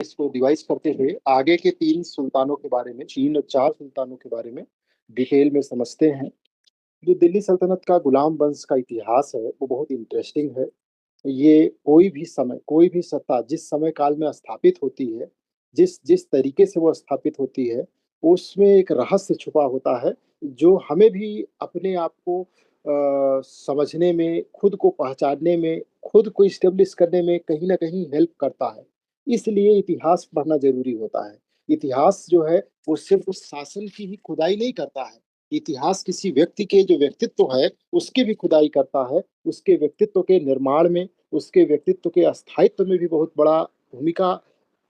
इसको रिवाइज करते हुए आगे के 3 सुल्तानों के बारे में 3 और 4 सुल्तानों के बारे में डिटेल में समझते हैं। जो दिल्ली सल्तनत का गुलाम वंश का इतिहास है, वो बहुत इंटरेस्टिंग है। ये कोई भी सत्ता जिस समय काल में स्थापित होती है, जिस जिस तरीके से वो स्थापित होती है, उसमें एक रहस्य छुपा होता है, जो हमें भी अपने आप को समझने में, खुद को पहचानने में, खुद को इस्टेब्लिश करने में कहीं न कहीं हेल्प करता है। इसलिए इतिहास पढ़ना ज़रूरी होता है। इतिहास जो है, वो सिर्फ़ उस शासन की ही खुदाई नहीं करता है। इतिहास किसी व्यक्ति के जो व्यक्तित्व है, उसकी भी खुदाई करता है। उसके व्यक्तित्व के निर्माण में, उसके व्यक्तित्व के स्थायित्व में भी बहुत बड़ा भूमिका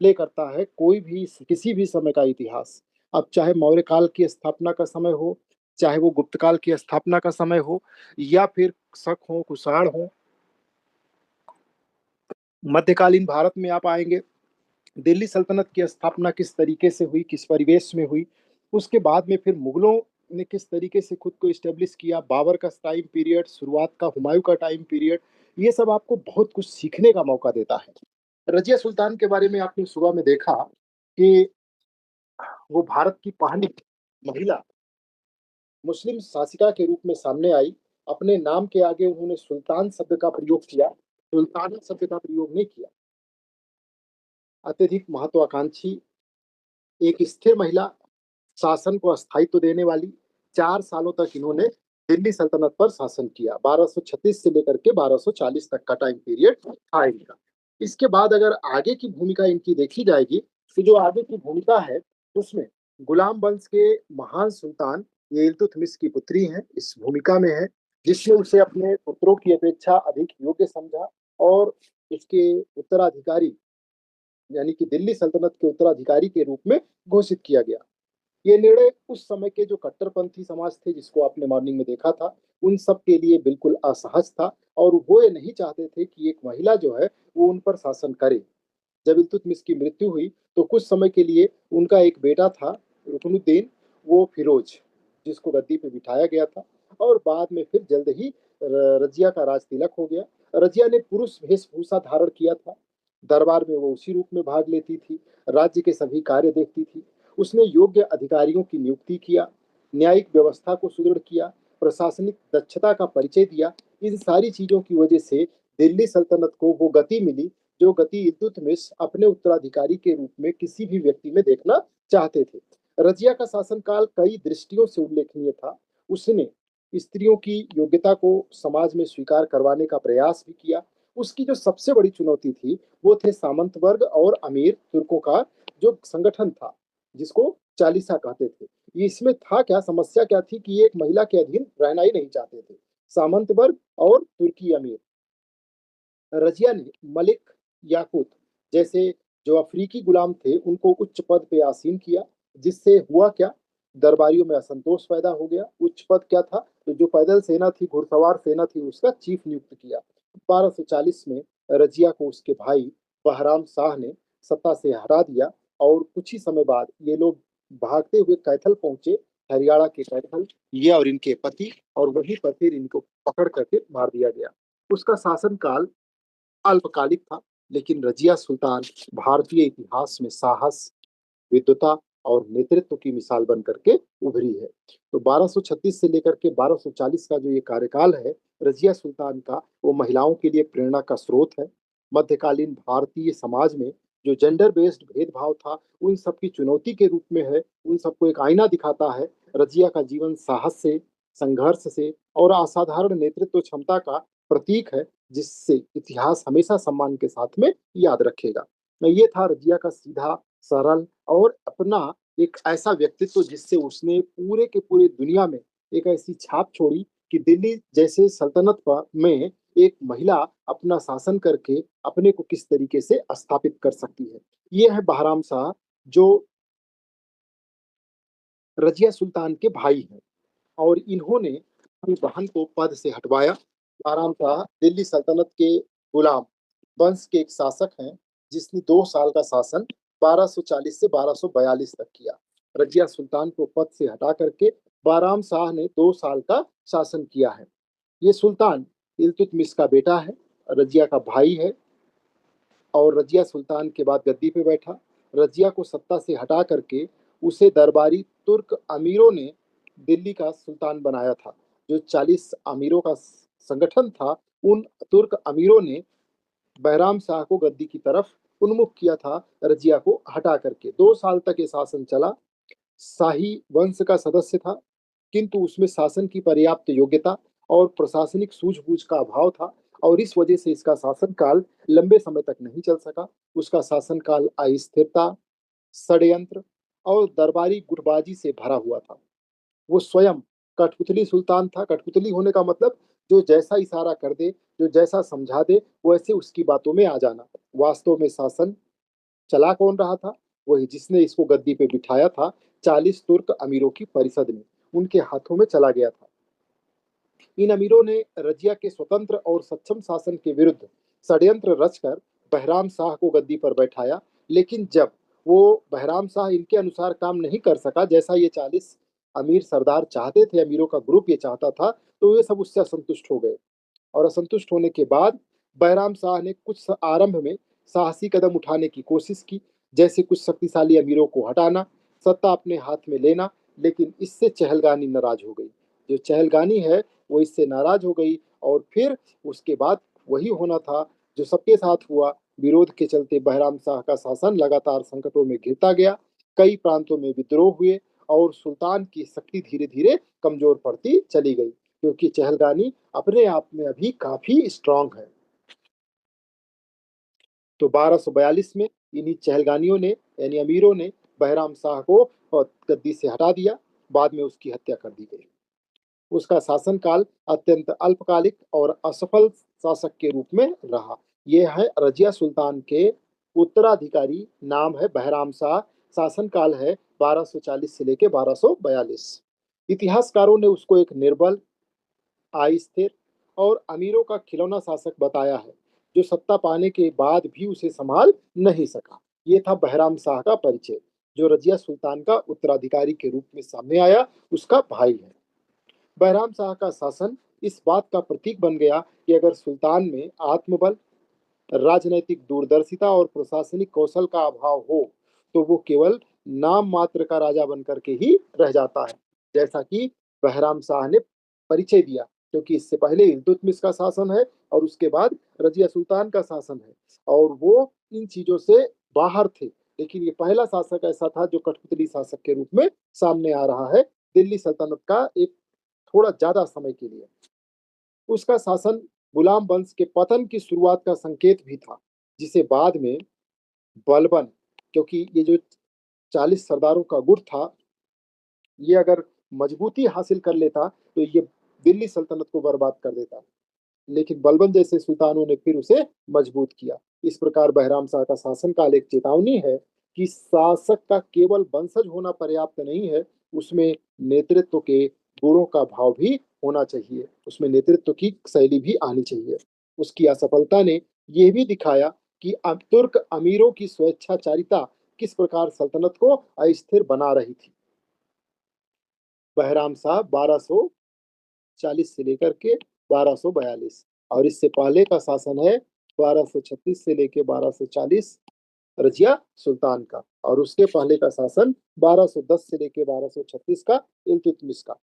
प्ले करता है कोई भी किसी भी समय का इतिहास। अब चाहे मौर्य काल की स्थापना का समय हो, चाहे वो गुप्त काल की स्थापना का समय हो या फिर शक हो, कुषाण हो, मध्यकालीन भारत में आप आएँगे, दिल्ली सल्तनत की स्थापना किस तरीके से हुई, किस परिवेश में हुई, उसके बाद में फिर मुगलों ने किस तरीके से खुद को इस्टेब्लिश किया, बाबर का टाइम पीरियड, शुरुआत का हुमायूँ का टाइम पीरियड, ये सब आपको बहुत कुछ सीखने का मौका देता है। रज़िया सुल्तान के बारे में आपने सुबह में देखा कि वो भारत की पहली महिला मुस्लिम शासिका के रूप में सामने आई। अपने नाम के आगे उन्होंने सुल्तान शब्द का प्रयोग किया, सुल्ताना शब्द का प्रयोग नहीं किया। अत्यधिक महत्वाकांक्षी, एक स्थिर महिला, शासन को स्थायित्व देने वाली, 4 सालों तक इन्होंने दिल्ली सल्तनत पर शासन किया। 1236 से लेकर के 1240 तक का टाइम पीरियड था इनका। इसके बाद अगर आगे की भूमिका इनकी देखी जाएगी, तो जो आगे की भूमिका है, उसमें गुलाम वंश के महान सुल्तान ये इल्तुतमिश की पुत्री हैं, इस भूमिका में है, जिसने उसे अपने पुत्रों की अपेक्षा अधिक योग्य समझा और इसके उत्तराधिकारी यानी कि दिल्ली सल्तनत के उत्तराधिकारी के रूप में घोषित किया गया। ये निर्णय उस समय के जो कट्टरपंथी समाज थे, जिसको आपने मॉर्निंग में देखा था, उन सब के लिए बिल्कुल असहज था और वो ये नहीं चाहते थे कि एक महिला जो है, वो उन पर शासन करे। जब इल्तुतमिश की मृत्यु हुई, तो कुछ समय के लिए उनका एक बेटा था, रुकनुद्दीन, वो फिरोज, जिसको गद्दी पे बिठाया गया था और बाद में फिर जल्द ही रजिया का राज तिलक हो गया। रजिया ने पुरुष वेशभूषा धारण किया था। दरबार में वो उसी रूप में भाग लेती थी, राज्य के सभी कार्य देखती थी। उसने योग्य अधिकारियों की नियुक्ति किया, न्यायिक व्यवस्था को सुदृढ़ किया, प्रशासनिक दक्षता का परिचय दिया। इन सारी चीजों की वजह से दिल्ली सल्तनत को वो गति मिली, जो गति इल्तुतमिश अपने उत्तराधिकारी के रूप में किसी भी व्यक्ति में देखना चाहते थे। रजिया का शासनकाल कई दृष्टियों से उल्लेखनीय था। उसने स्त्रियों की योग्यता को समाज में स्वीकार करवाने का प्रयास भी किया। उसकी जो सबसे बड़ी चुनौती थी, वो थे सामंत वर्ग और अमीर तुर्कों का जो संगठन था, जिसको चालीसा कहते थे। ये इसमें था क्या, समस्या क्या थी कि ये एक महिला के अधीन रहना ही नहीं चाहते थे, सामंत वर्ग और तुर्की अमीर। रजिया ने मलिक याकूत जैसे जो अफ्रीकी गुलाम थे, उनको उच्च पद पे आसीन किया, जिससे हुआ क्या, दरबारियों में असंतोष पैदा हो गया। उच्च पद क्या था, तो जो पैदल सेना थी, घुड़सवार सेना थी, उसका चीफ नियुक्त किया। 1240 में रजिया को उसके भाई बहराम शाह ने सत्ता से हटा दिया और कुछ ही समय बाद ये लोग भागते हुए कैथल पहुंचे, हरियाणा के कैथल, ये और इनके पति, और वहीं पर फिर इनको पकड़ करके मार दिया गया। उसका शासनकाल अल्पकालिक था, लेकिन रजिया सुल्तान भारतीय इतिहास में साहस, विद्वता और नेतृत्व की मिसाल बन करके उभरी है। तो 1236 से लेकर के 1240 का जो ये कार्यकाल है रजिया सुल्तान का, वो महिलाओं के लिए प्रेरणा का स्रोत है। मध्यकालीन भारतीय समाज में जो जेंडर बेस्ड भेदभाव था, उन सब की चुनौती के रूप में है, उन सबको एक आईना दिखाता है। रजिया का जीवन साहस से, संघर्ष से और असाधारण नेतृत्व क्षमता का प्रतीक है, जिससे इतिहास हमेशा सम्मान के साथ में याद रखेगा। ये था रजिया का सीधा, सरल और अपना एक ऐसा व्यक्तित्व, जिससे उसने पूरे के पूरे दुनिया में एक ऐसी छाप छोड़ी कि दिल्ली जैसे सल्तनत पर में एक महिला अपना शासन करके अपने को किस तरीके से स्थापित कर सकती है। ये है बहराम शाह, जो रजिया सुल्तान के भाई हैं और इन्होंने अपनी बहन को पद से हटवाया। बहराम शाह दिल्ली सल्तनत के गुलाम वंश के एक शासक हैं, जिसने 2 साल का शासन 1240 से 1242 तक किया। रजिया सुल्तान को पद से हटा करके बहराम शाह ने 2 साल का शासन किया है। ये सुल्तान इल्तुतमिश का बेटा है, रजिया का भाई है। और रजिया सुल्तान के बाद गद्दी पे बैठा। रजिया को सत्ता से हटा करके उसे दरबारी तुर्क अमीरों ने दिल्ली का सुल्तान बनाया था। जो 40 अमीरों का संगठन था, उन तुर्क अमीरों ने बैराम शाह को गद्दी की तरफ उन्मुख किया था, रजिया को हटा करके। 2 साल तक ये शासन चला। शाही वंश का सदस्य था, किंतु उसमें शासन की पर्याप्त योग्यता और प्रशासनिक सूझबूझ का अभाव था, और इस वजह से इसका शासनकाल लंबे समय तक नहीं चल सका। उसका शासनकाल अस्थिरता, षड्यंत्र और दरबारी गुटबाजी से भरा हुआ था। वो स्वयं कठपुतली सुल्तान था। कठपुतली होने का मतलब जो जैसा इशारा कर दे, जो जैसा समझा दे, वैसे उसकी बातों में आ जाना। वास्तव में शासन चला कौन रहा था? वही जिसने इसको गद्दी पे बिठाया था, 40 तुर्क अमीरों की परिषद ने, उनके हाथों में चला गया था। इन अमीरों ने रजिया के स्वतंत्र और सक्षम शासन के विरुद्ध षड्यंत्र रचकर बहराम शाह को गद्दी पर बैठाया। लेकिन जब वो बहराम शाह इनके अनुसार काम नहीं कर सका, जैसा ये 40 अमीर सरदार चाहते थे, अमीरों का ग्रुप ये चाहता था, तो ये सब उससे असंतुष्ट हो गए। और असंतुष्ट होने के बाद बैराम शाह ने कुछ आरंभ में साहसी कदम उठाने की कोशिश की, जैसे कुछ शक्तिशाली अमीरों को हटाना, सत्ता अपने हाथ में लेना। लेकिन इससे चहलगानी नाराज हो गई। जो चहलगानी है वो इससे नाराज हो गई, और फिर उसके बाद वही होना था जो सबके साथ हुआ। विरोध के चलते बहराम शाह का शासन लगातार संकटों में घिरता गया। कई प्रांतों में विद्रोह हुए और सुल्तान की शक्ति धीरे धीरे कमजोर पड़ती चली गई, क्योंकि चहलगानी अपने आप में अभी काफी स्ट्रांग है। तो 1242 में इन्हीं चहलगानियों ने, यानी अमीरों ने, बहराम शाह को गद्दी से हटा दिया। बाद में उसकी हत्या कर दी गई। उसका शासनकाल अत्यंत अल्पकालिक और असफल शासक के रूप में रहा। यह है रजिया सुल्तान के उत्तराधिकारी, नाम है बहराम शाह। शासनकाल है 1240 से लेकर 1242। इतिहासकारों ने उसको एक निर्बल, अस्थिर और अमीरों का खिलौना शासक बताया है, जो सत्ता पाने के बाद भी उसे संभाल नहीं सका। ये था बहराम शाह का परिचय, जो रजिया सुल्तान का उत्तराधिकारी के रूप में सामने आया, उसका भाई है। बहराम शाह का शासन इस बात का प्रतीक बन गया कि अगर सुल्तान में आत्मबल, राजनैतिक दूरदर्शिता और प्रशासनिक कौशल का अभाव हो, तो वो केवल नाम मात्र का राजा बनकर के ही रह जाता है, जैसा कि बहराम शाह ने परिचय दिया। क्योंकि इससे पहले इल्तुतमिश का शासन है और उसके बाद रजिया सुल्तान का शासन है, और वो इन चीजों से बाहर थे। लेकिन ये पहला शासक ऐसा था जो कठपुतली शासक के रूप में सामने आ रहा है, दिल्ली सल्तनत का एक थोड़ा ज्यादा समय के लिए। उसका शासन गुलाम वंश के पतन की शुरुआत का संकेत भी था, जिसे बाद में बलबन, क्योंकि ये जो 40 सरदारों का गुट था, ये अगर मजबूती हासिल कर लेता तो ये दिल्ली सल्तनत को बर्बाद कर देता। लेकिन बलबन जैसे सुल्तानों ने फिर उसे मजबूत किया। इस प्रकार बहराम शाह का शासनकाल एक चेतावनी है कि शासक का केवल वंशज होना पर्याप्त नहीं है, उसमें नेतृत्व के गुणों का भाव भी होना चाहिए, उसमें नेतृत्व की शैली भी आनी चाहिए। उसकी असफलता ने यह भी दिखाया कि तुर्क अमीरों की स्वेच्छाचारिता किस प्रकार सल्तनत को अस्थिर बना रही थी। बहराम शाह 1240 से लेकर के 1242, और इससे पहले का शासन है 1236 से लेकर 1240 रजिया सुल्तान का, और उसके पहले का शासन 1210 से लेकर 1236 का इल्तुतमिश का।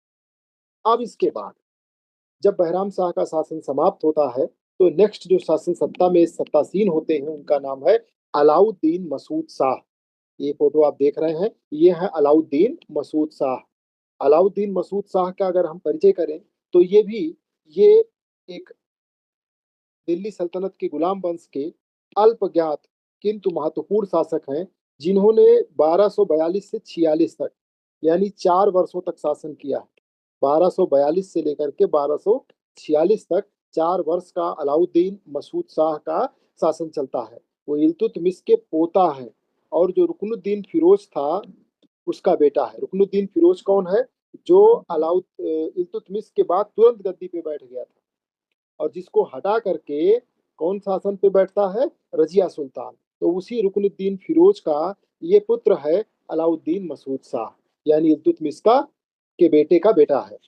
अब इसके बाद जब बहराम शाह का शासन समाप्त होता है, तो नेक्स्ट जो शासन सत्ता में सत्तासीन होते हैं, उनका नाम है अलाउद्दीन मसूद शाह। ये फोटो आप देख रहे हैं, ये है अलाउद्दीन मसूद शाह। अलाउद्दीन मसूद शाह का अगर हम परिचय करें, तो ये एक दिल्ली सल्तनत के गुलाम वंश के अल्पज्ञात किंतु महत्वपूर्ण शासक हैं, जिन्होंने 1242 से 46 तक, यानी 4 वर्षों तक शासन किया है। 1242 से लेकर के 1246 तक 4 वर्ष का अलाउद्दीन मसूद शाह का शासन चलता है। वो इल्तुतमिश के पोता है, और जो रुकनुद्दीन फिरोज था उसका बेटा है। रुकनुद्दीन फिरोज कौन है? जो इल्तुतमिश के बाद तुरंत गद्दी पे बैठ गया था, और जिसको हटा करके कौन शासन पे बैठता है? रजिया सुल्तान। तो उसी रुकनुद्दीन फिरोज का ये पुत्र है अलाउद्दीन मसूद शाह, यानी इल्तुतमिश का के बेटे का बेटा है।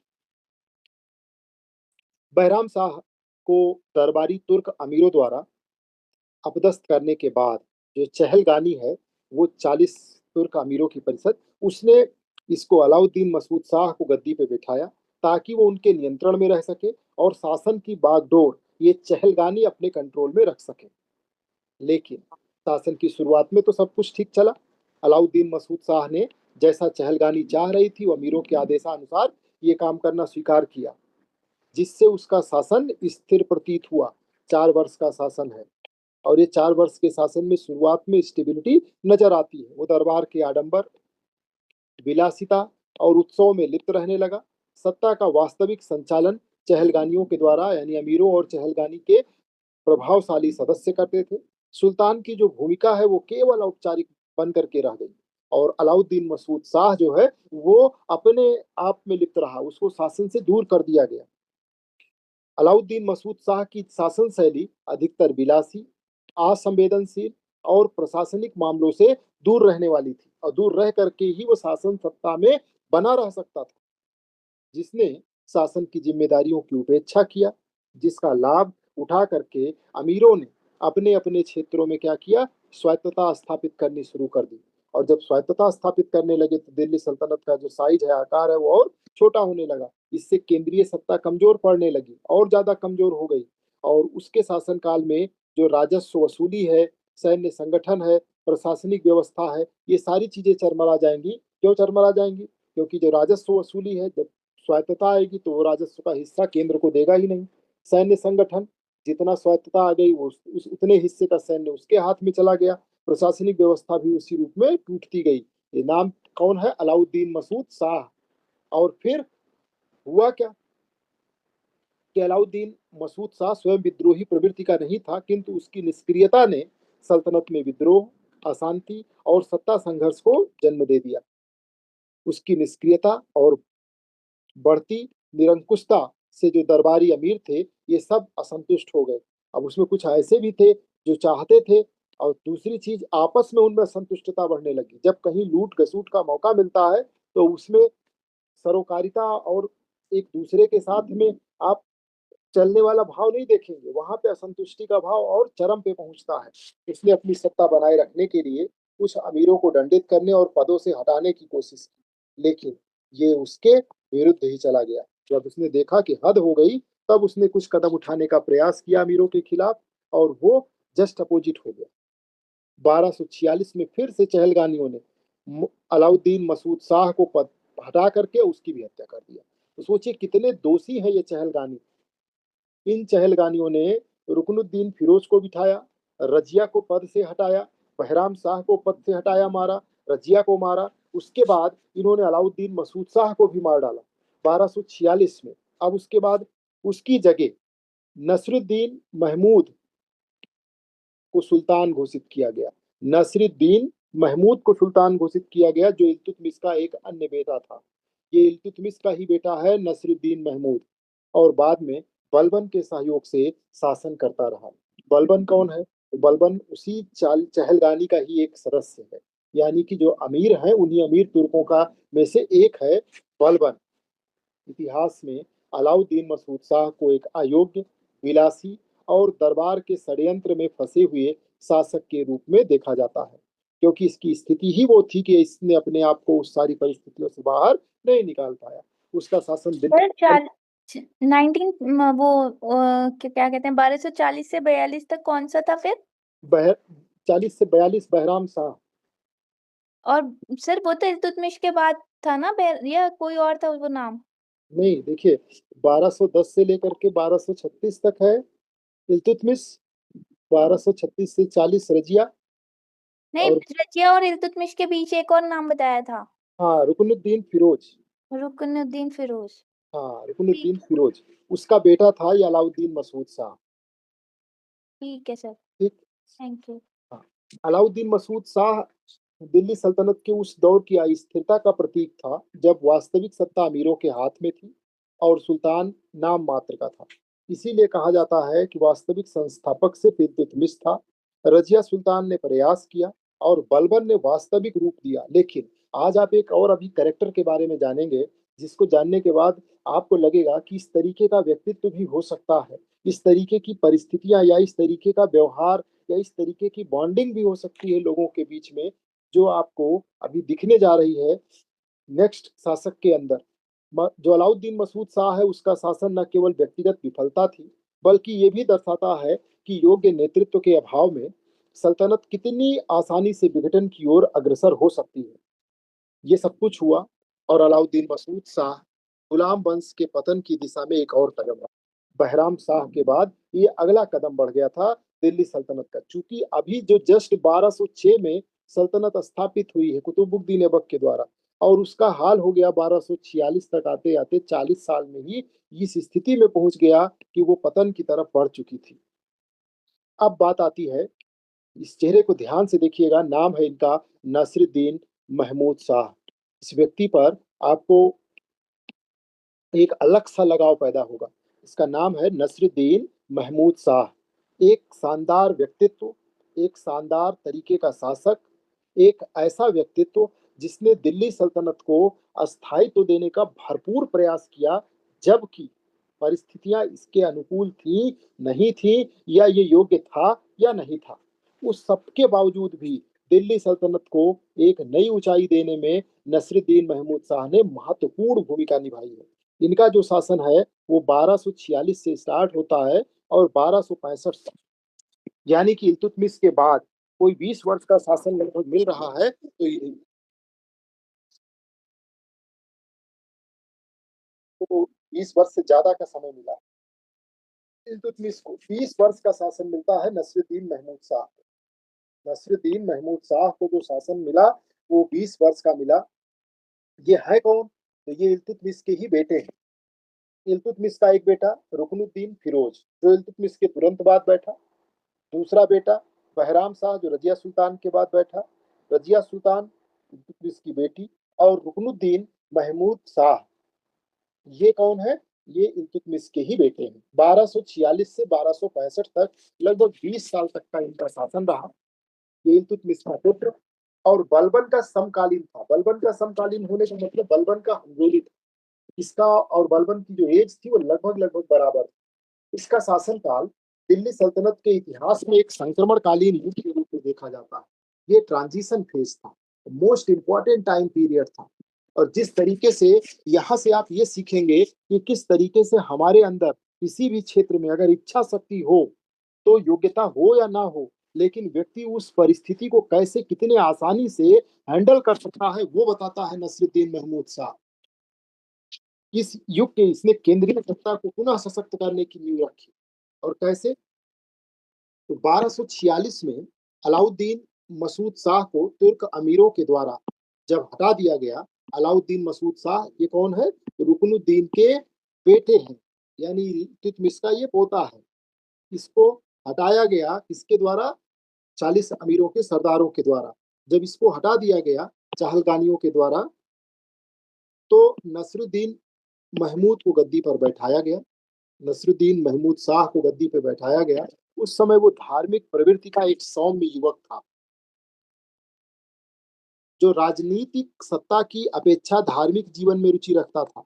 बहराम शाह को दरबारी तुर्क अमीरों द्वारा अपदस्थ करने के बाद जो चहलगानी है, वो 40 तुर्क अमीरों की परिषद, उसने इसको अलाउद्दीन मसूद शाह को गद्दी पे बिठाया ताकि वो उनके नियंत्रण में रह सके और शासन की बागडोर ये चहलगानी अपने कंट्रोल में रख सके। लेकिन शासन की शुरुआत में तो सब कुछ ठीक चला। अलाउद्दीन मसूद शाह ने जैसा चहलगानी चाह रही थी, वो अमीरों के आदेशानुसार ये काम करना स्वीकार किया, जिससे उसका शासन स्थिर प्रतीत हुआ। 4 वर्ष का शासन है और ये 4 वर्ष के शासन में शुरुआत में स्टेबिलिटी नजर आती है। वो दरबार के आडंबर, विलासिता और उत्सव में लिप्त रहने लगा। सत्ता का वास्तविक संचालन चहलगानियों के द्वारा, यानी अमीरों और चहलगानी के प्रभावशाली सदस्य करते थे। सुल्तान की जो भूमिका है वो केवल औपचारिक बन करके रह गई और अलाउद्दीन मसूद शाह जो है वो अपने आप में लिप्त रहा, उसको शासन से दूर कर दिया गया। अलाउद्दीन मसूद शाह की शासन शैली अधिकतर विलासी, असंवेदनशील और प्रशासनिक मामलों से दूर रहने वाली थी और दूर रह करके ही वो शासन सत्ता में बना रह सकता था, जिसने शासन की जिम्मेदारियों की उपेक्षा किया, जिसका लाभ उठा करके अमीरों ने अपने अपने क्षेत्रों में क्या किया, स्वायत्तता स्थापित करनी शुरू कर दी। और जब स्वायत्तता स्थापित करने लगे तो दिल्ली सल्तनत का जो साइज है, आकार है, वो और छोटा होने लगा। इससे केंद्रीय सत्ता कमजोर पड़ने लगी और ज्यादा कमजोर हो गई। और उसके शासनकाल में जो राजस्व वसूली है, सैन्य संगठन है, प्रशासनिक व्यवस्था है, ये सारी चीजें चरमरा जाएंगी। क्यों चरमरा जाएंगी? क्योंकि जो राजस्व वसूली है, जब स्वायत्तता आएगी तो वो राजस्व का हिस्सा केंद्र को देगा ही नहीं। सैन्य संगठन, जितना स्वायत्तता आ गई वो उस उतने हिस्से का सैन्य उसके हाथ में चला गया। प्रशासनिक व्यवस्था भी उसी रूप में टूटती गई। ये नाम कौन है? अलाउद्दीन मसूद शाह। और फिर हुआ क्या कि अलाउद्दीन मसूद शाह स्वयं विद्रोही प्रवृत्ति का नहीं था, किंतु उसकी निष्क्रियता ने सल्तनत में विद्रोह, अशांति और सत्ता संघर्ष को जन्म दे दिया। उसकी निष्क्रियता और बढ़ती निरंकुशता से जो दरबारी अमीर थे, ये सब असंतुष्ट हो गए। अब उसमें कुछ ऐसे भी थे जो चाहते थे, और दूसरी चीज आपस में उनमें असंतुष्टता बढ़ने लगी। जब कहीं लूट घसूट का मौका मिलता है तो उसमें सरोकारिता और एक दूसरे के साथ में आप चलने वाला भाव नहीं देखेंगे, वहां पे असंतुष्टि का भाव और चरम पे पहुंचता है। इसलिए अपनी सत्ता बनाए रखने के लिए कुछ अमीरों को दंडित करने और पदों से हटाने की कोशिश की, लेकिन ये उसके विरुद्ध ही चला गया। जब उसने देखा कि हद हो गई, तब उसने कुछ कदम उठाने का प्रयास किया अमीरों के खिलाफ, और वो जस्ट अपोजिट हो गया। 1246 में फिर से चहलगानियों ने अलाउद्दीन मसूद शाह को पद हटा करके उसकी भी हत्या कर दिया। तो सोचिए कितने दोषी हैं ये चहलगानी। इन चहलगानियों ने रुकनुद्दीन फिरोज को बिठाया, रजिया को पद से हटाया, बहराम शाह को पद से हटाया, मारा, रजिया को मारा। उसके बाद इन्होंने अलाउद्दीन मसूद शाह को भी मार डाला 1246 में। अब उसके बाद उसकी जगह नसरुद्दीन महमूद को सुल्तान घोषित किया गया। नसरुद्दीन महमूद को सुल्तान घोषित किया गया, जो इल्तुतमिश का एक अन्य बेटा था। ये इल्तुतमिश का ही बेटा है नसरुद्दीन महमूद, और बाद में बलबन के सहयोग से शासन करता रहा। बलबन कौन है? बलबन उसी चहलगानी का ही एक सदस्य है, यानी कि जो अमीर है उन्हीं अमीर तुर्कों का में से एक है बलबन। इतिहास में अलाउद्दीन मसूद शाह को एक अयोग्य, विलासी और दरबार के षड्यंत्र में फंसे हुए शासक के रूप में देखा जाता है, क्योंकि इसकी स्थिति ही वो थी कि इसने अपने आप को उस सारी परिस्थितियों से बाहर नहीं निकाल पाया। उसका शासन सर चाल 19 वो क्या कहते हैं 1240 से 42 तक कौन सा था फिर? 40 से 42 बहराम शाह। और सर वो तो इल्तुतमिश के बाद था ना, या कोई और था वो नाम? नहीं, देखिए, 1210 से लेकर के 1236 तक है इल्तुतमिश, 1236 से 40 रजिया, नहीं, और रजिया और इल्तुतमिश के बीच एक और नाम बताया था। हाँ, रुकनुद्दीन फिरोज। रुकनुद्दीन फिरोज। हाँ, ठीक रुकनुद्दीन फिरोज। उसका बेटा था ये अलाउद्दीन मसूद शाह। ठीक है सर। ठीक। Thank you. हाँ, अलाउद्दीन मसूद शाह दिल्ली सल्तनत के उस दौर की अस्थिरता का प्रतीक था जब वास्तविक सत्ता अमीरों के हाथ में थी और सुल्तान नाम मात्र का था। इसीलिए कहा जाता है कि वास्तविक संस्थापक से इल्तुतमिश था। रजिया सुल्तान ने प्रयास किया और बलबन ने वास्तविक रूप दिया। लेकिन आज आप एक और अभी कैरेक्टर के बारे में जानेंगे, जिसको जानने के बाद आपको लगेगा कि इस तरीके का व्यक्तित्व भी हो सकता है, इस तरीके की परिस्थितियां या इस तरीके का व्यवहार या इस तरीके की बॉन्डिंग भी हो सकती है लोगों के बीच में, जो आपको अभी दिखने जा रही है नेक्स्ट शासक के अंदर। जो अलाउद्दीन मसूद शाह है, उसका शासन न केवल व्यक्तिगत विफलता थी, बल्कि ये भी दर्शाता है कि योग्य नेतृत्व के अभाव में सल्तनत कितनी आसानी से विघटन की ओर अग्रसर हो सकती है। ये सब कुछ हुआ और अलाउद्दीन मसूद शाह गुलाम वंश के पतन की दिशा में एक और कदम रखा। बहराम शाह के बाद ये अगला कदम बढ़ गया था दिल्ली सल्तनत का। चूंकि अभी जो जस्ट 1206 में सल्तनत स्थापित हुई है कुतुबुद्दीन ऐबक के द्वारा, और उसका हाल हो गया 1246 तक आते आते 40 साल में ही इस स्थिति में पहुंच गया कि वो पतन की तरफ बढ़ चुकी थी। अब बात आती है, इस चेहरे को ध्यान से देखिएगा, नाम है इनका नसरुद्दीन महमूद शाह। इस व्यक्ति पर आपको एक अलग सा लगाव पैदा होगा। इसका नाम है नसरुद्दीन महमूद शाह। एक शानदार व्यक्तित्व, एक शानदार तरीके का शासक, एक ऐसा व्यक्तित्व जिसने दिल्ली सल्तनत को अस्थायित्व देने का भरपूर प्रयास किया, जबकि परिस्थितियां इसके अनुकूल थी नहीं थी, या ये योग्य था या नहीं था। उस सबके बावजूद भी दिल्ली सल्तनत को एक नई ऊंचाई देने में नसरुद्दीन महमूद शाह ने महत्वपूर्ण भूमिका निभाई है। इनका जो शासन है वो 1246 से स्टार्ट होता है और 1265 तक, यानी कि इल्तुतमिश के बाद कोई 20 वर्ष का शासन लगभग मिल रहा है। तो 20 वर्ष से ज्यादा का समय मिला इल्तुतमिश को। 20 वर्ष का शासन मिलता है नसरुद्दीन महमूद शाह को। नसरुद्दीन महमूद शाह को जो शासन मिला वो 20 वर्ष का मिला। ये है कौन? तो ये इल्तुतमिश के ही बेटे हैं। इल्तुतमिश का एक बेटा रुकनुद्दीन फिरोज, जो इल्तुतमिश के तुरंत बाद बैठा। दूसरा बेटा बहराम शाह, जो रजिया सुल्तान के बाद बैठा। रजिया सुल्तान इल्तुतमिश की बेटी। और रुकनुद्दीन महमूद शाह, ये कौन है? ये इल्तुतमिश के ही बेटे हैं। 1246 से 1265 तक लगभग 20 साल तक का इनका शासन रहा। ये इल्तुतमिश का पुत्र और बलबन का समकालीन था। बलबन का समकालीन होने का मतलब बलबन का हमजोली था। इसका और बलबन की जो एज थी वो लगभग लगभग बराबर थी। इसका शासनकाल दिल्ली सल्तनत के इतिहास में एक संक्रमणकालीन युग के रूप में देखा जाता है। ये ट्रांजिशन फेज था, मोस्ट इंपॉर्टेंट टाइम पीरियड था। और जिस तरीके से यहाँ से आप ये सीखेंगे कि किस तरीके से हमारे अंदर किसी भी क्षेत्र में अगर इच्छा शक्ति हो, तो योग्यता हो या ना हो, लेकिन व्यक्ति उस परिस्थिति को कैसे कितने आसानी से हैंडल कर सकता है, वो बताता है नसरुद्दीन महमूद शाह। इस युग के इसने केंद्रीय सत्ता को पुनः सशक्त करने की नींव रखी। और कैसे? तो 1246 में अलाउद्दीन मसूद शाह को तुर्क अमीरों के द्वारा जब हटा दिया गया। अलाउद्दीन मसूद शाह ये कौन है? रुकनुद्दीन के बेटे हैं, यानी इल्तुतमिश का ये पोता है। इसको हटाया गया किसके द्वारा? 40 अमीरों के सरदारों के द्वारा। जब इसको हटा दिया गया चहलगानियों के द्वारा, तो नसरुद्दीन महमूद को गद्दी पर बैठाया गया। नसरुद्दीन महमूद शाह को गद्दी पर बैठाया गया। उस समय वो धार्मिक प्रवृत्ति का एक सौम्य युवक था, जो राजनीतिक सत्ता की अपेक्षा धार्मिक जीवन में रुचि रखता था,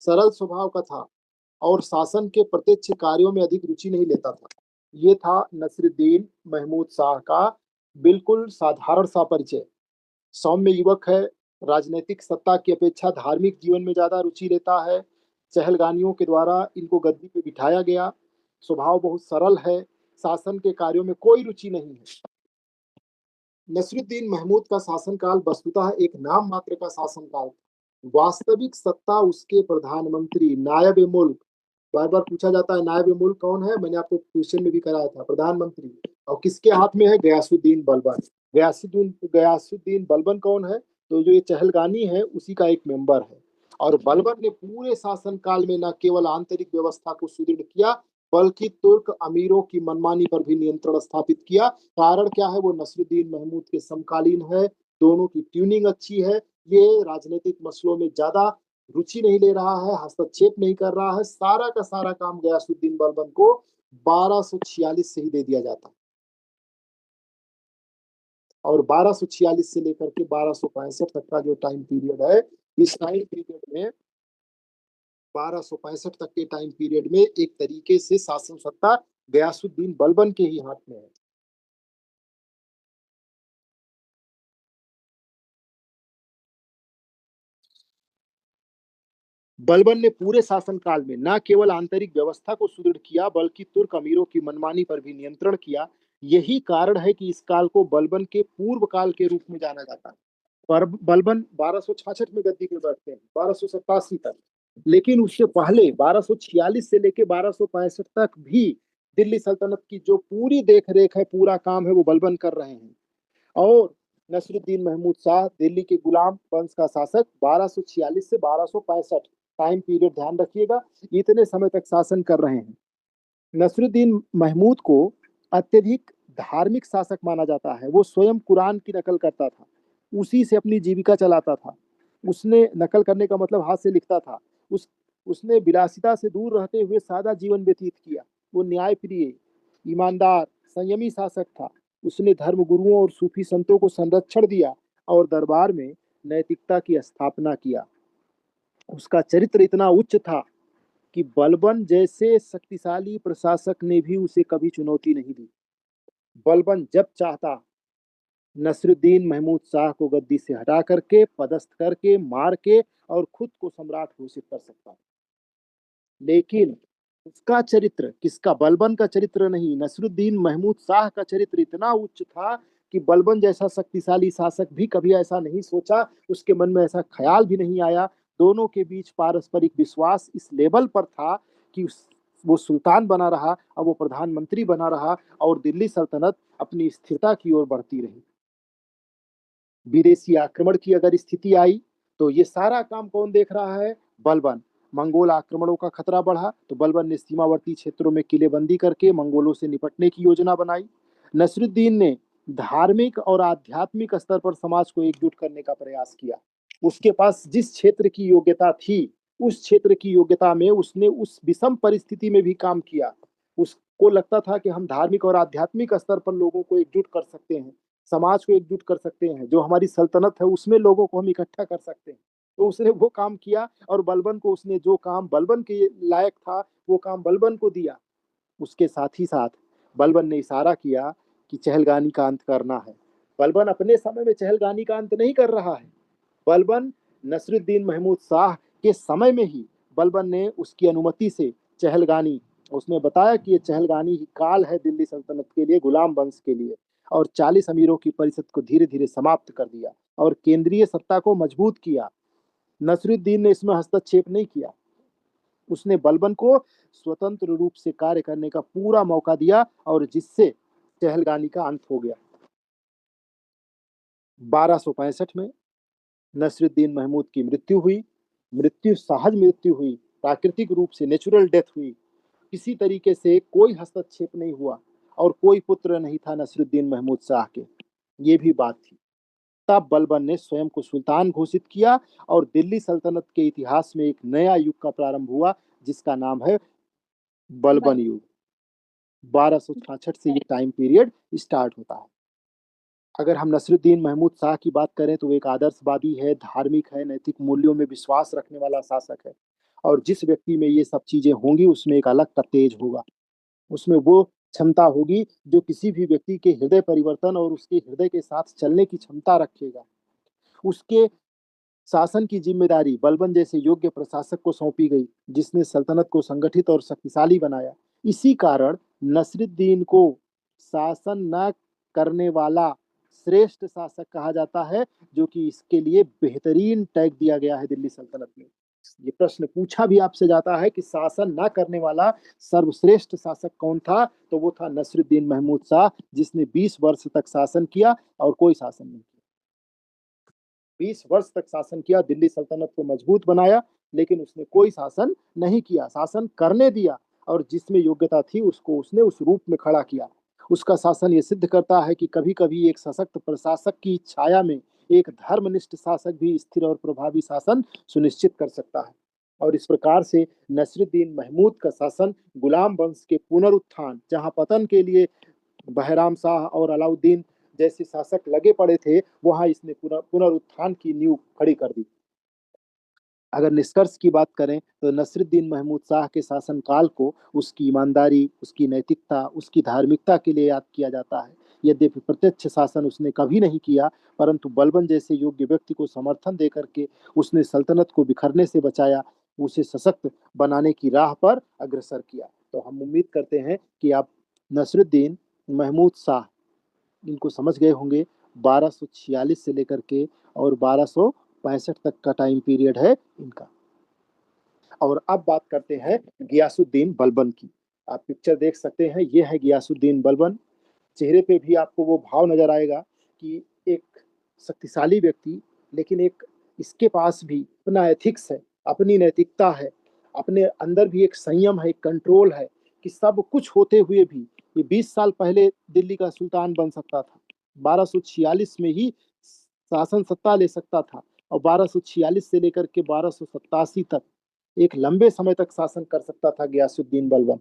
सरल स्वभाव का था और शासन के प्रत्यक्ष कार्यों में अधिक रुचि नहीं लेता था। ये था नसरुद्दीन महमूद शाह का बिल्कुल साधारण सा परिचय। सौम्य युवक है, राजनीतिक सत्ता की अपेक्षा धार्मिक जीवन में ज्यादा रुचि लेता है, चहलगानियों के द्वारा इनको गद्दी पे बिठाया गया, स्वभाव बहुत सरल है, शासन के कार्यों में कोई रुचि नहीं है। नसरुद्दीन महमूद का शासनकाल वस्तुतः एक नाम मात्र का शासनकाल था। वास्तविक सत्ता उसके प्रधानमंत्री नायब मुल्क, बार बार पूछा जाता है नायब मुल्क कौन है, मैंने आपको क्वेश्चन में भी कराया था, प्रधानमंत्री। और किसके हाथ में है? गयासुद्दीन बलबन। गयासुद्दीन बलबन कौन है? तो जो ये चहलगानी है उसी का एक मेंबर है। और बलबन ने पूरे शासनकाल में न केवल आंतरिक व्यवस्था को सुदृढ़ किया, बल्कि तुर्क अमीरों की मनमानी पर भी नियंत्रण स्थापित किया। कारण क्या है? वो नसरुद्दीन महमूद के समकालीन है, दोनों की ट्यूनिंग अच्छी है, ये राजनीतिक मसलों में ज्यादा रुचि नहीं ले रहा है, हस्तक्षेप नहीं कर रहा है। सारा का सारा काम गयासुद्दीन बलबन को 1246 से ही दे दिया जाता है। और 1246 से लेकर के 1265 तक का जो टाइम पीरियड है, इस टाइम पीरियड में 1265 तक के टाइम पीरियड में एक तरीके से शासन सत्ता गयासुद्दीन बलबन के ही हाथ में है। बलबन ने पूरे शासनकाल में न केवल आंतरिक व्यवस्था को सुदृढ़ किया बल्कि तुर्क अमीरों की मनमानी पर भी नियंत्रण किया। यही कारण है कि इस काल को बलबन के पूर्व काल के रूप में जाना जाता है। पर बलबन 1266 में गद्दी पर बैठते हैं, 1287 तक। लेकिन उससे पहले 1246 से लेकर 1265 तक भी दिल्ली सल्तनत की जो पूरी देख रेख है, पूरा काम है, वो बलबन कर रहे हैं। और नसरुद्दीन महमूद शाह दिल्ली के गुलाम वंश का शासक 1246 से 1265 टाइम पीरियड ध्यान रखिएगा, इतने समय तक शासन कर रहे हैं। नसरुद्दीन महमूद को अत्यधिक धार्मिक शासक माना जाता है। वो स्वयं कुरान की नकल करता था, उसी से अपनी जीविका चलाता था। उसने नकल करने का मतलब हाथ से लिखता था। उसने विलासिता से दूर रहते हुए सादा जीवन व्यतीत किया। वो न्यायप्रिय, ईमानदार, संयमी शासक था। उसने धर्म गुरुओं और सूफी संतों को संरक्षण दिया और दरबार में नैतिकता की स्थापना किया। उसका चरित्र इतना उच्च था कि बलबन जैसे शक्तिशाली प्रशासक ने भी उसे कभी चुनौती नहीं दी। बलबन जब चाहता नसरुद्दीन महमूद शाह को गद्दी से हटा करके, पदस्थ करके, मार के और खुद को सम्राट घोषित कर सकता। लेकिन उसका चरित्र, किसका, बलबन का चरित्र नहीं, नसरुद्दीन महमूद शाह का चरित्र इतना उच्च था कि बलबन जैसा शक्तिशाली शासक भी कभी ऐसा नहीं सोचा, उसके मन में ऐसा ख्याल भी नहीं आया। दोनों के बीच पारस्परिक विश्वास इस लेवल पर था कि वो सुल्तान बना रहा, अब वो प्रधानमंत्री बना रहा और दिल्ली सल्तनत अपनी स्थिरता की ओर बढ़ती रही। विदेशी आक्रमण की अगर स्थिति आई तो ये सारा काम कौन देख रहा है? बलबन। मंगोल आक्रमणों का खतरा बढ़ा तो बलबन ने सीमावर्ती क्षेत्रों में किलेबंदी करके मंगोलों से निपटने की योजना बनाई। नसरुद्दीन ने धार्मिक और आध्यात्मिक स्तर पर समाज को एकजुट करने का प्रयास किया। उसके पास जिस क्षेत्र की योग्यता थी, उस क्षेत्र की योग्यता में उसने उस विषम परिस्थिति में भी काम किया। उसको लगता था कि हम धार्मिक और आध्यात्मिक स्तर पर लोगों को एकजुट कर सकते हैं, समाज को एकजुट कर सकते हैं, जो हमारी सल्तनत है उसमें लोगों को हम इकट्ठा कर सकते हैं। तो उसने वो काम किया और बलबन को, उसने जो काम बलबन के लायक था वो काम बलबन को दिया। उसके साथ ही साथ बलबन ने इशारा किया कि चहलगानी का अंत करना है। बलबन अपने समय में चहलगानी का अंत नहीं कर रहा है। बलबन नसरुद्दीन महमूद शाह के समय में ही बलबन ने उसकी अनुमति से चहलगानी, उसने बताया कि ये चहलगानी ही काल है दिल्ली सल्तनत के लिए, गुलाम वंश के लिए, और 40 अमीरों की परिषद को धीरे धीरे समाप्त कर दिया और केंद्रीय सत्ता को मजबूत किया। नसरुद्दीन ने इसमें हस्तक्षेप नहीं किया। उसने बलबन को स्वतंत्र रूप से कार्य करने का पूरा मौका दिया और जिससे चहलगानी का अंत हो गया। 1265 में नसरुद्दीन महमूद की मृत्यु हुई। मृत्यु सहज मृत्यु हुई, प्राकृतिक रूप से नेचुरल डेथ हुई। किसी तरीके से कोई हस्तक्षेप नहीं हुआ और कोई पुत्र नहीं था नसरुद्दीन महमूद शाह के, ये भी बात थी। तब बलबन ने स्वयं को सुल्तान घोषित किया और दिल्ली सल्तनत के इतिहास में एक नया युग का प्रारंभ हुआ जिसका नाम है बलबन युग। 1266 से ये टाइम पीरियड स्टार्ट होता है। अगर हम नसरुद्दीन महमूद शाह की बात करें तो वो एक आदर्शवादी है, धार्मिक है, नैतिक मूल्यों में विश्वास रखने वाला शासक है। और जिस व्यक्ति में ये सब चीजें होंगी उसमें एक अलग का तेज होगा, उसमें वो क्षमता होगी जो किसी भी व्यक्ति के हृदय परिवर्तन और उसके हृदय के साथ चलने की क्षमता रखेगा। उसके शासन की जिम्मेदारी बलबन जैसे योग्य प्रशासक को सौंपी गई जिसने सल्तनत को संगठित और शक्तिशाली बनाया। इसी कारण नसरुद्दीन को शासन न करने वाला श्रेष्ठ शासक कहा जाता है, जो कि इसके लिए बेहतरीन टैग दिया गया है दिल्ली सल्तनत में। ये प्रश्न पूछा भी आपसे जाता है कि शासन न करने वाला सर्वश्रेष्ठ शासक कौन था, तो वो था नसरुद्दीन महमूद शाह, जिसने 20 वर्ष तक शासन किया और कोई शासन नहीं किया। 20 वर्ष तक शासन किया, दिल्ली सल्तनत को मजबूत बनाया, लेकिन उसने कोई शासन नहीं किया, शासन करने दिया और जिसमें योग्यता थी उसको उसने उस रूप में खड़ा किया। उसका शासन ये सिद्ध करता है कि कभी-कभी एक सशक्त प्रशासक की छाया में एक धर्मनिष्ठ शासक भी स्थिर और प्रभावी शासन सुनिश्चित कर सकता है। और इस प्रकार से नसरुद्दीन महमूद का शासन गुलाम वंश के पुनरुत्थान, जहां पतन के लिए बहराम शाह और अलाउद्दीन जैसे शासक लगे पड़े थे, वहां इसने पुनरुत्थान की नींव खड़ी कर दी। अगर निष्कर्ष की बात करें तो नसरुद्दीन महमूद शाह के शासनकाल को उसकी ईमानदारी, उसकी नैतिकता, उसकी धार्मिकता के लिए याद किया जाता है। यद्यपि प्रत्यक्ष शासन उसने कभी नहीं किया, परंतु बलबन जैसे योग्य व्यक्ति को समर्थन देकर के उसने सल्तनत को बिखरने से बचाया, उसे सशक्त बनाने की राह पर अग्रसर किया। तो हम उम्मीद करते हैं कि आप नसरुद्दीन महमूद शाह इनको समझ गए होंगे। 1246 से लेकर के और 1265 तक का टाइम पीरियड है इनका। और अब बात करते हैं गियासुद्दीन बलबन की। आप पिक्चर देख सकते हैं, ये है गियासुद्दीन बलबन। चेहरे पे भी आपको वो भाव नजर आएगा कि एक शक्तिशाली व्यक्ति, लेकिन एक इसके पास भी अपना एथिक्स है, अपनी नैतिकता है, अपने अंदर भी एक संयम है, एक कंट्रोल है कि सब कुछ होते हुए भी ये 20 साल पहले दिल्ली का सुल्तान बन सकता था, 1246 में ही शासन सत्ता ले सकता था, और 1246 से लेकर के 1287 तक एक लंबे समय तक शासन कर सकता था गियासुद्दीन बलबन।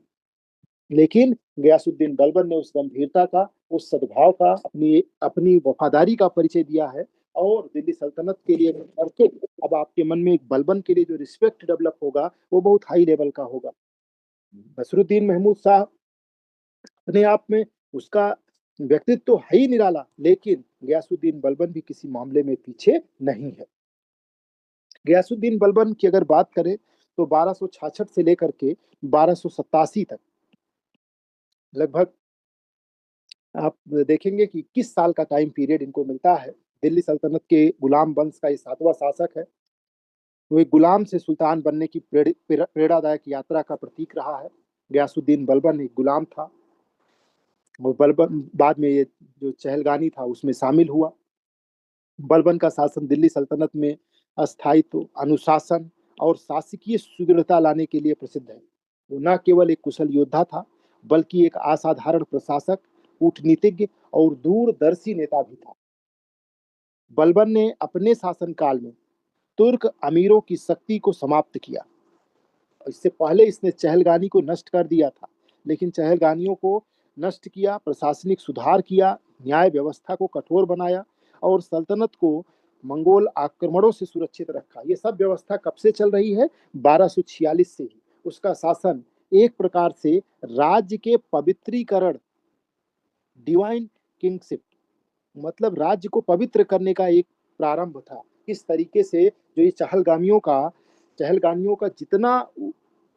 लेकिन गियासुद्दीन बलबन ने उस गंभीरता का, उस सद्भाव का, अपनी अपनी वफादारी का परिचय दिया है। और दिल्ली सल्तनत के लिए करके अब आपके मन में एक बलबन के लिए जो रिस्पेक्ट डेवलप होगा वो बहुत हाई लेवल का होगा। नसरुद्दीन महमूद शाह अपने आप में उसका व्यक्तित्व तो है ही निराला, लेकिन गियासुद्दीन बलबन भी किसी मामले में पीछे नहीं है। गियासुद्दीन बलबन की अगर बात करें तो 1266 से लेकर के 1287 तक लगभग आप देखेंगे कि 21 साल का टाइम पीरियड इनको मिलता है। दिल्ली सल्तनत के गुलाम वंश का ये 7वां शासक है। वो एक गुलाम से सुल्तान बनने की प्रेरणादायक यात्रा का प्रतीक रहा है। गयासुद्दीन बलबन एक गुलाम था, और बलबन बाद में ये जो चहलगानी था उसमें शामिल हुआ। बलबन का शासन दिल्ली सल्तनत में अस्थायित्व, अनुशासन और शासकीय सुदृढ़ता लाने के लिए प्रसिद्ध है। वो न केवल एक कुशल योद्धा था, बल्कि एक असाधारण प्रशासक, कूटनीतिज्ञ और दूरदर्शी नेता भी था। बलबन ने अपने शासनकाल में तुर्क अमीरों की शक्ति को समाप्त किया। इससे पहले इसने चहलगानी को नष्ट कर दिया था, लेकिन चहलगानियों को नष्ट किया, प्रशासनिक सुधार किया, न्याय व्यवस्था को कठोर बनाया और सल्तनत को मंगोल आक्रमणों से सुरक्षित रखा। ये सब व्यवस्था कब से चल रही है? 1246 से ही। उसका शासन एक प्रकार से राज्य के पवित्रीकरण, डिवाइन किंगशिप, मतलब राज्य को पवित्र करने का एक प्रारंभ था। इस तरीके से जो ये चहलगामियों का जितना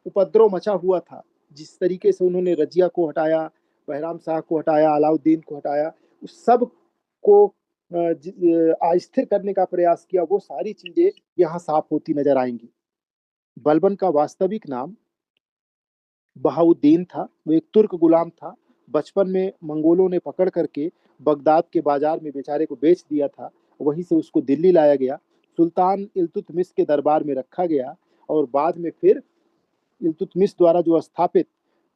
उपद्रव मचा हुआ था, जिस तरीके से उन्होंने रजिया को हटाया, बहराम शाह को हटाया, अलाउद्दीन को हटाया, उस सब को अस्थिर करने का प्रयास किया, वो सारी चीजें यहाँ साफ होती नजर आएंगी। बलबन का वास्तविक नाम बहाउद्दीन था। वो एक तुर्क गुलाम था। बचपन में मंगोलों ने पकड़ करके बगदाद के बाजार में बेचारे को बेच दिया था। वहीं से उसको दिल्ली लाया गया, सुल्तान इल्तुतमिश के दरबार में रखा गया, और बाद में फिर इल्तुतमिश द्वारा जो स्थापित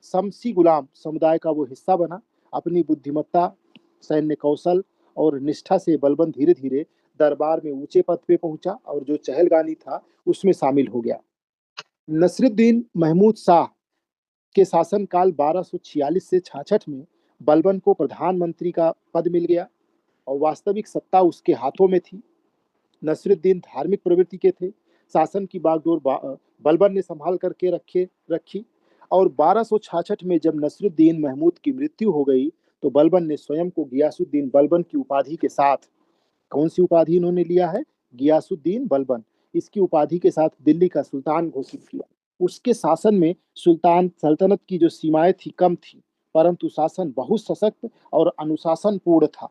शमसी गुलाम समुदाय का वो हिस्सा बना। अपनी बुद्धिमत्ता, सैन्य कौशल और निष्ठा से बलबन धीरे धीरे दरबार में ऊंचे पद पे पहुंचा और जो चहलगानी था उसमें शामिल हो गया। नसरुद्दीन महमूद शाह के शासनकाल 1246 से 66 में बलबन को प्रधानमंत्री का पद मिल गया और वास्तविक सत्ता उसके हाथों में थी। नसरुद्दीन धार्मिक प्रवृत्ति के थे। शासन की बागडोर बलबन ने संभाल करके रखी, और 1266 में जब नसरुद्दीन महमूद की मृत्यु हो गई तो बलबन ने स्वयं को गियासुद्दीन बलबन की उपाधि के साथ, कौन सी उपाधि इन्होंने लिया है? गियासुद्दीन बलबन, इसकी उपाधि के साथ दिल्ली का सुल्तान घोषित किया। उसके शासन में सुल्तान सल्तनत की जो सीमाएं थी कम थी, परंतु शासन बहुत सशक्त और अनुशासन पूर्ण था।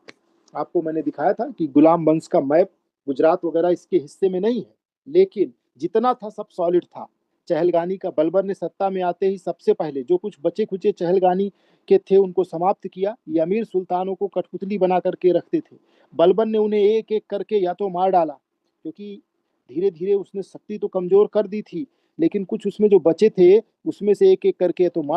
आपको मैंने दिखाया था कि गुलाम वंश का मैप गुजरात वगैरह इसके हिस्से में नहीं है, लेकिन जितना था सब सॉलिड था। चहलगानी का बलबन ने सत्ता में आते ही सबसे पहले जो कुछ बचे खुचे चहलगानी के थे उनको समाप्त किया। ये अमीर सुल्तानों को कठपुतली बना करके रखते थे। बलबन ने उन्हें एक एक करके या तो मार डाला, क्योंकि धीरे धीरे उसने शक्ति तो कमजोर कर दी थी, लेकिन कुछ उसमें जो बचे थे उसमें से एक एक करके तो मार